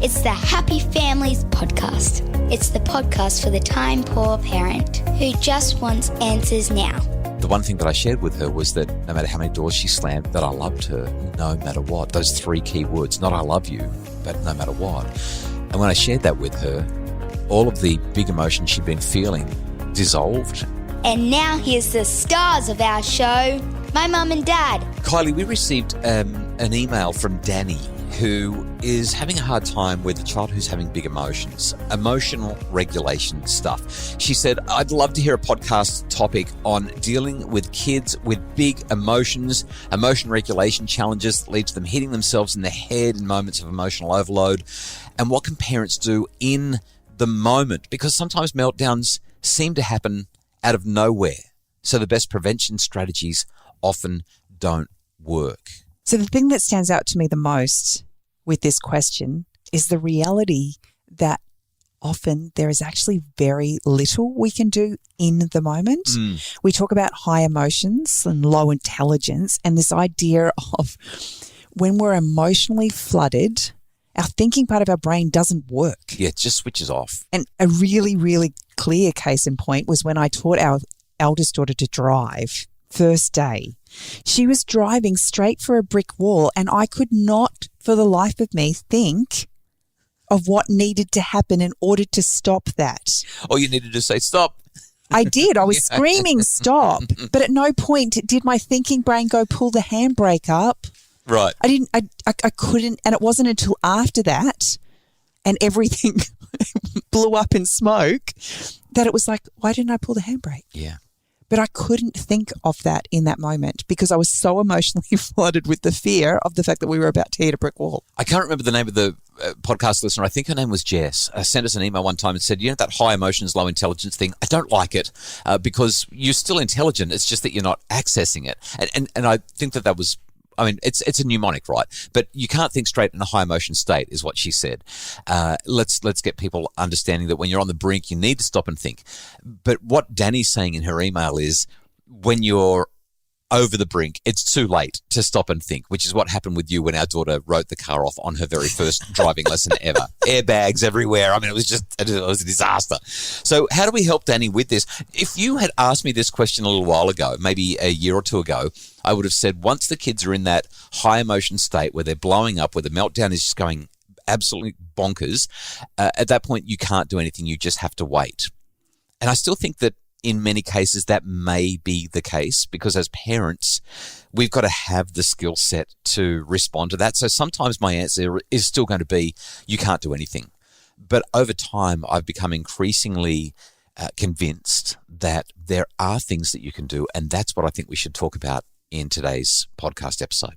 It's the Happy Families Podcast. It's the podcast for the time-poor parent who just wants answers now. The one thing that I shared with her was that no matter how many doors she slammed, that I loved her no matter what. Those three key words, not I love you, but no matter what. And when I shared that with her, all of the big emotions she'd been feeling dissolved. And now here's the stars of our show, my mum and dad. Kylie, we received an email from Danny, who is having a hard time with a child who's having big emotions, emotional regulation stuff. She said, I'd love to hear a podcast topic on dealing with kids with big emotions, emotion regulation challenges that lead to them hitting themselves in the head in moments of emotional overload. And what can parents do in the moment? Because sometimes meltdowns seem to happen out of nowhere. So the best prevention strategies often don't work. So the thing that stands out to me the most with this question is the reality that often there is actually very little we can do in the moment. We talk about high emotions and low intelligence, and this idea of when we're emotionally flooded, our thinking part of our brain doesn't work. Yeah, it just switches off. And a really, really clear case in point was when I taught our eldest daughter to drive. First day, she was driving straight for a brick wall, and I could not for the life of me think of what needed to happen in order to stop that. All you needed to say, stop. I did. I was screaming, stop. But at no point did my thinking brain go pull the handbrake up. Right. I couldn't. And it wasn't until after that and everything blew up in smoke that it was like, why didn't I pull the handbrake? Yeah. But I couldn't think of that in that moment because I was so emotionally flooded with the fear of the fact that we were about to hit a brick wall. I can't remember the name of the podcast listener. I think her name was Jess. Sent us an email one time and said, you know, that high emotions, low intelligence thing, I don't like it because you're still intelligent. It's just that you're not accessing it. And I think that was, I mean, it's a mnemonic, right? But you can't think straight in a high emotion state is what she said. Let's get people understanding that when you're on the brink, you need to stop and think. But what Danny's saying in her email is when you're over the brink, it's too late to stop and think, which is what happened with you when our daughter wrote the car off on her very first driving lesson ever. Airbags everywhere. I mean, it was a disaster. So how do we help Danny with this? If you had asked me this question a little while ago, maybe a year or two ago, I would have said once the kids are in that high emotion state where they're blowing up, where the meltdown is just going absolutely bonkers, at that point you can't do anything. You just have to wait. And I still think that in many cases, that may be the case because as parents, we've got to have the skill set to respond to that. So sometimes my answer is still going to be, you can't do anything. But over time, I've become increasingly convinced that there are things that you can do. And that's what I think we should talk about in today's podcast episode.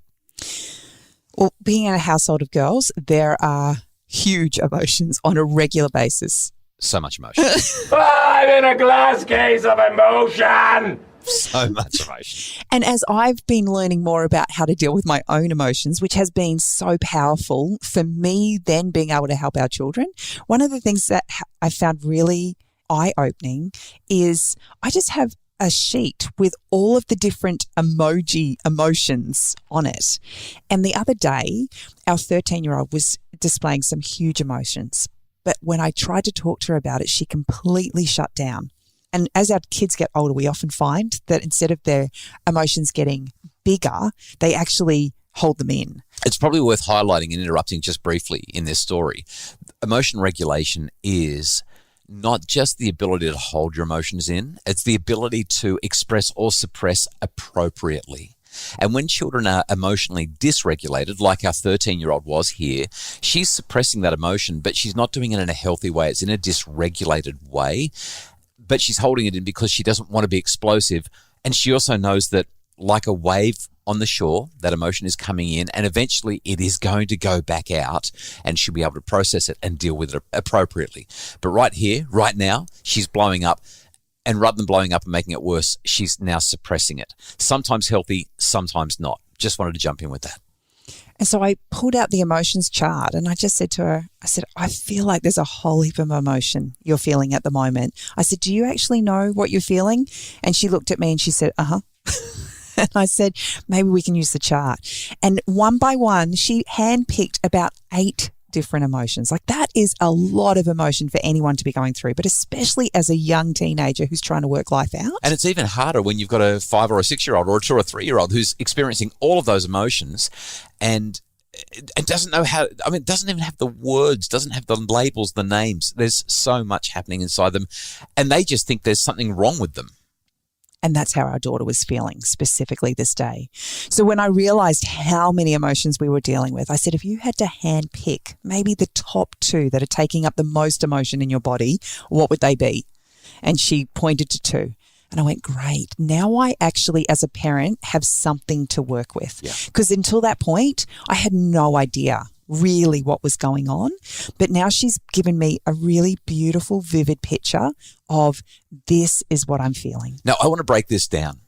Well, being in a household of girls, there are huge emotions on a regular basis. So much emotion. I'm in a glass case of emotion. So much emotion. And as I've been learning more about how to deal with my own emotions, which has been so powerful for me then being able to help our children, one of the things that I found really eye-opening is I just have a sheet with all of the different emotions on it. And the other day, our 13-year-old was displaying some huge emotions. But when I tried to talk to her about it, she completely shut down. And as our kids get older, we often find that instead of their emotions getting bigger, they actually hold them in. It's probably worth highlighting and interrupting just briefly in this story. Emotion regulation is not just the ability to hold your emotions in, it's the ability to express or suppress appropriately. And when children are emotionally dysregulated, like our 13-year-old was here, she's suppressing that emotion, but she's not doing it in a healthy way. It's in a dysregulated way, but she's holding it in because she doesn't want to be explosive. And she also knows that like a wave on the shore, that emotion is coming in and eventually it is going to go back out and she'll be able to process it and deal with it appropriately. But right here, right now, she's blowing up. And rather than blowing up and making it worse, she's now suppressing it. Sometimes healthy, sometimes not. Just wanted to jump in with that. And so I pulled out the emotions chart and I just said to her, I feel like there's a whole heap of emotion you're feeling at the moment. I said, do you actually know what you're feeling? And she looked at me and she said, uh-huh. And I said, maybe we can use the chart. And one by one, she handpicked about 8 different emotions. Like that is a lot of emotion for anyone to be going through, but especially as a young teenager who's trying to work life out. And it's even harder when you've got a 5 or a 6-year-old or a 2 or 3-year-old who's experiencing all of those emotions and doesn't know how, doesn't even have the words, doesn't have the labels, the names. There's so much happening inside them and they just think there's something wrong with them. And that's how our daughter was feeling specifically this day. So when I realized how many emotions we were dealing with, I said, if you had to hand pick maybe the top 2 that are taking up the most emotion in your body, what would they be? And she pointed to 2. And I went, great. Now I actually, as a parent, have something to work with. Because until that point, I had no idea really what was going on. But now she's given me a really beautiful, vivid picture of this is what I'm feeling. Now, I want to break this down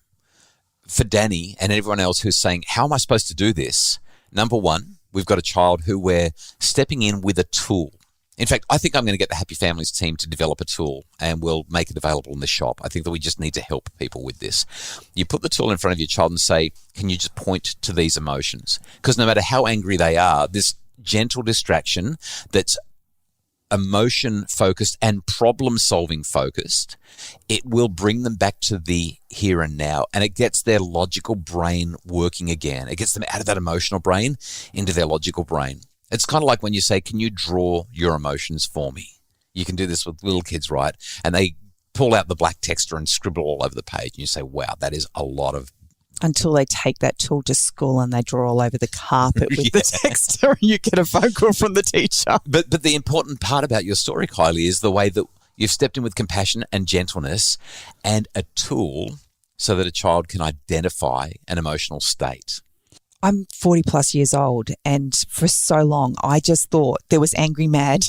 for Danny and everyone else who's saying, how am I supposed to do this? Number one, we've got a child who we're stepping in with a tool. In fact, I think I'm going to get the Happy Families team to develop a tool and we'll make it available in the shop. I think that we just need to help people with this. You put the tool in front of your child and say, can you just point to these emotions? Because no matter how angry they are, this gentle distraction that's emotion focused and problem solving focused, it will bring them back to the here and now and it gets their logical brain working again. It gets them out of that emotional brain into their logical brain. It's kind of like when you say, can you draw your emotions for me? You can do this with little kids, right? And they pull out the black texter and scribble all over the page and you say, wow, that is a lot of. Until they take that tool to school and they draw all over the carpet with the texter and you get a phone call from the teacher. But the important part about your story, Kylie, is the way that you've stepped in with compassion and gentleness and a tool so that a child can identify an emotional state. I'm 40 plus years old and for so long I just thought there was angry, mad.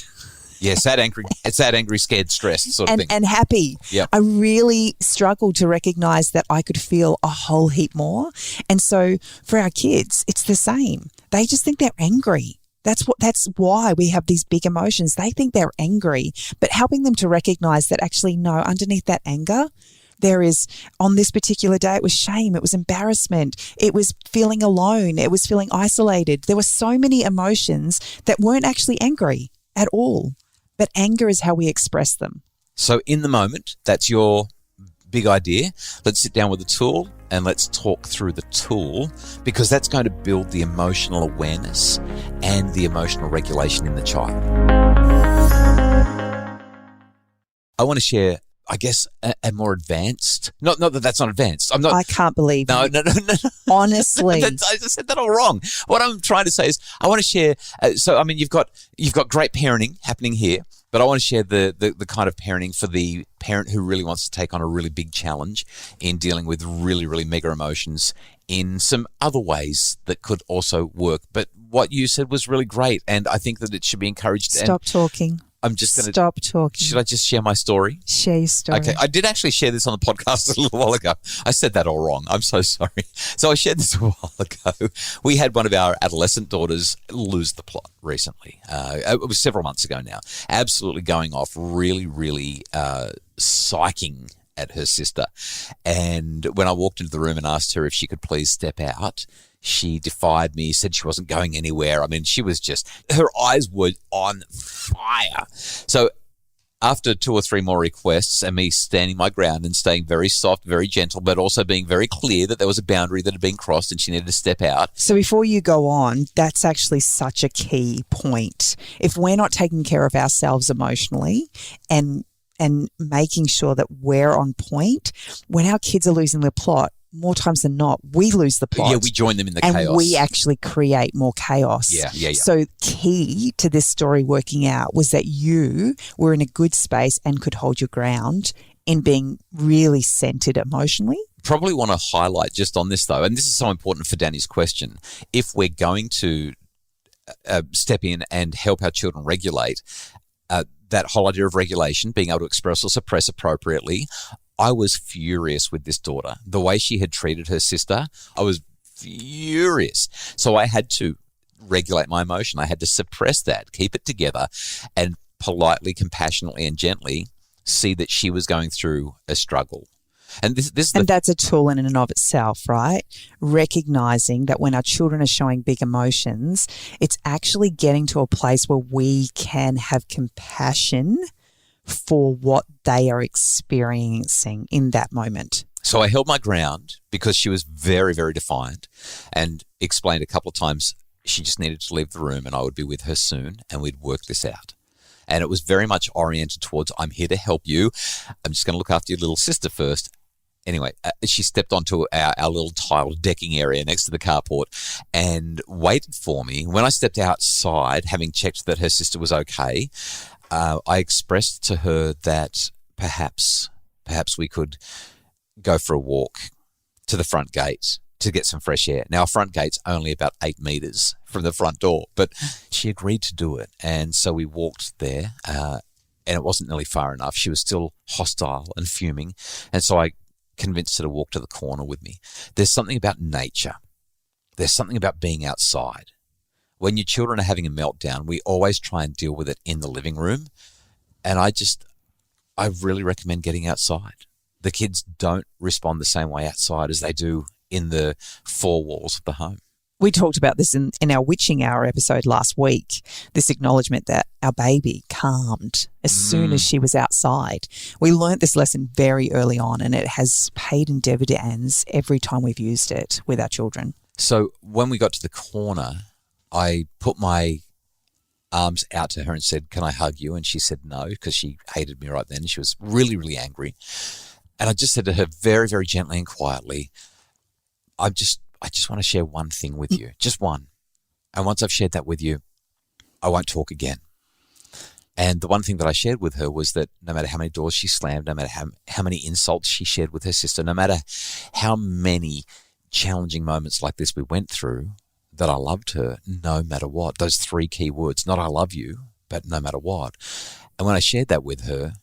Yeah, sad, angry, scared, stressed sort of thing. And happy. Yep. I really struggled to recognize that I could feel a whole heap more. And so for our kids, it's the same. They just think they're angry. That's why we have these big emotions. They think they're angry, but helping them to recognize that actually, no, underneath that anger, there is, on this particular day, it was shame, it was embarrassment, it was feeling alone, it was feeling isolated. There were so many emotions that weren't actually angry at all. But anger is how we express them. So in the moment, that's your big idea. Let's sit down with the tool and let's talk through the tool because that's going to build the emotional awareness and the emotional regulation in the child. I want to share, I guess, a more advanced, not that that's not advanced. I can't believe No. Honestly. I just said that all wrong. What I'm trying to say is I want to share, you've got great parenting happening here, but I want to share the kind of parenting for the parent who really wants to take on a really big challenge in dealing with really, really mega emotions in some other ways that could also work. But what you said was really great, and I think that it should be encouraged. Stop talking. I'm just going to stop talking. Should I just share my story? Share your story. Okay, I did actually share this on the podcast a little while ago. I said that all wrong. I'm so sorry. So I shared this a while ago. We had one of our adolescent daughters lose the plot recently. It was several months ago now. Absolutely going off, really, really psyching at her sister. And when I walked into the room and asked her if she could please step out, she defied me, said she wasn't going anywhere. I mean, she was just, her eyes were on fire. So after 2 or 3 more requests and me standing my ground and staying very soft, very gentle, but also being very clear that there was a boundary that had been crossed and she needed to step out. So before you go on, that's actually such a key point. If we're not taking care of ourselves emotionally and making sure that we're on point, when our kids are losing the plot, more times than not, we lose the plot. Yeah, we join them in the chaos. And we actually create more chaos. Yeah. So key to this story working out was that you were in a good space and could hold your ground in being really centered emotionally. Probably want to highlight just on this though, and this is so important for Danny's question, if we're going to step in and help our children regulate, that whole idea of regulation, being able to express or suppress appropriately, I was furious with this daughter. The way she had treated her sister, I was furious. So I had to regulate my emotion. I had to suppress that, keep it together, and politely, compassionately, and gently see that she was going through a struggle. And this And that's a tool in and of itself, right? Recognizing that when our children are showing big emotions, it's actually getting to a place where we can have compassion for what they are experiencing in that moment. So I held my ground because she was very, very defiant and explained a couple of times she just needed to leave the room and I would be with her soon and we'd work this out. And it was very much oriented towards, I'm here to help you. I'm just going to look after your little sister first. Anyway, she stepped onto our little tiled decking area next to the carport and waited for me. When I stepped outside, having checked that her sister was okay, I expressed to her that perhaps we could go for a walk to the front gate to get some fresh air. Now, our front gate's only about 8 meters from the front door, but she agreed to do it. And so we walked there, and it wasn't nearly far enough. She was still hostile and fuming. And so I convinced her to walk to the corner with me. There's something about nature. There's something about being outside. When your children are having a meltdown, we always try and deal with it in the living room. And I really recommend getting outside. The kids don't respond the same way outside as they do in the four walls of the home. We talked about this in our Witching Hour episode last week, this acknowledgement that our baby calmed as soon as she was outside. We learnt this lesson very early on and it has paid in dividends every time we've used it with our children. So when we got to the corner, I put my arms out to her and said, can I hug you? And she said no, because she hated me right then. She was really, really angry. And I just said to her very, very gently and quietly, I just want to share one thing with you, just one. And once I've shared that with you, I won't talk again. And the one thing that I shared with her was that no matter how many doors she slammed, no matter how many insults she shared with her sister, no matter how many challenging moments like this we went through, that I loved her no matter what. Those 3 key words, not I love you, but no matter what. And when I shared that with her,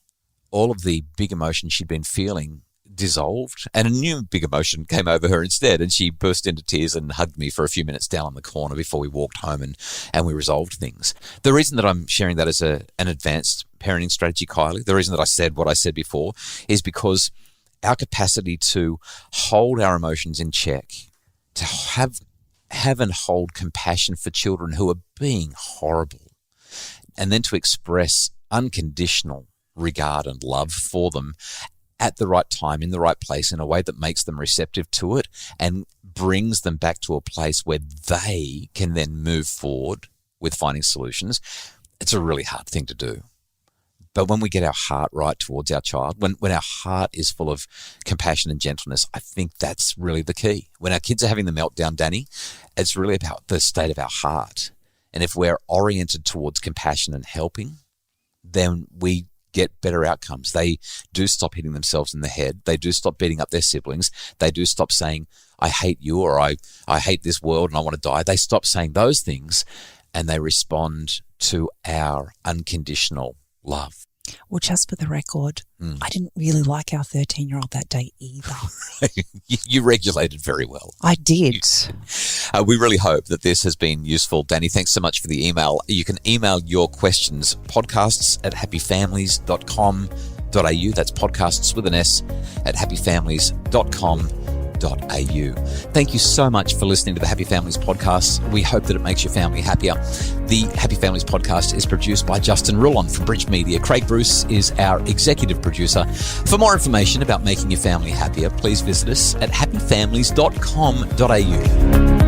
all of the big emotions she'd been feeling dissolved and a new big emotion came over her instead, and she burst into tears and hugged me for a few minutes down on the corner before we walked home and we resolved things. The reason that I'm sharing that as an advanced parenting strategy, Kylie, the reason that I said what I said before is because our capacity to hold our emotions in check, to have and hold compassion for children who are being horrible, and then to express unconditional regard and love for them at the right time, in the right place, in a way that makes them receptive to it and brings them back to a place where they can then move forward with finding solutions. It's a really hard thing to do. But when we get our heart right towards our child, when our heart is full of compassion and gentleness, I think that's really the key. When our kids are having the meltdown, Danny, it's really about the state of our heart. And if we're oriented towards compassion and helping, then we get better outcomes. They do stop hitting themselves in the head. They do stop beating up their siblings. They do stop saying, I hate you, or I hate this world and I want to die. They stop saying those things and they respond to our unconditional love. Well, just for the record, I didn't really like our 13-year-old that day either. You regulated very well. I did. We really hope that this has been useful. Danny, thanks so much for the email. You can email your questions, podcasts@happyfamilies.com.au. That's podcasts with an S at happyfamilies.com.au. Thank you so much for listening to the Happy Families podcast. We hope that it makes your family happier. The Happy Families podcast is produced by Justin Rulon from Bridge Media. Craig Bruce is our executive producer. For more information about making your family happier, please visit us at happyfamilies.com.au.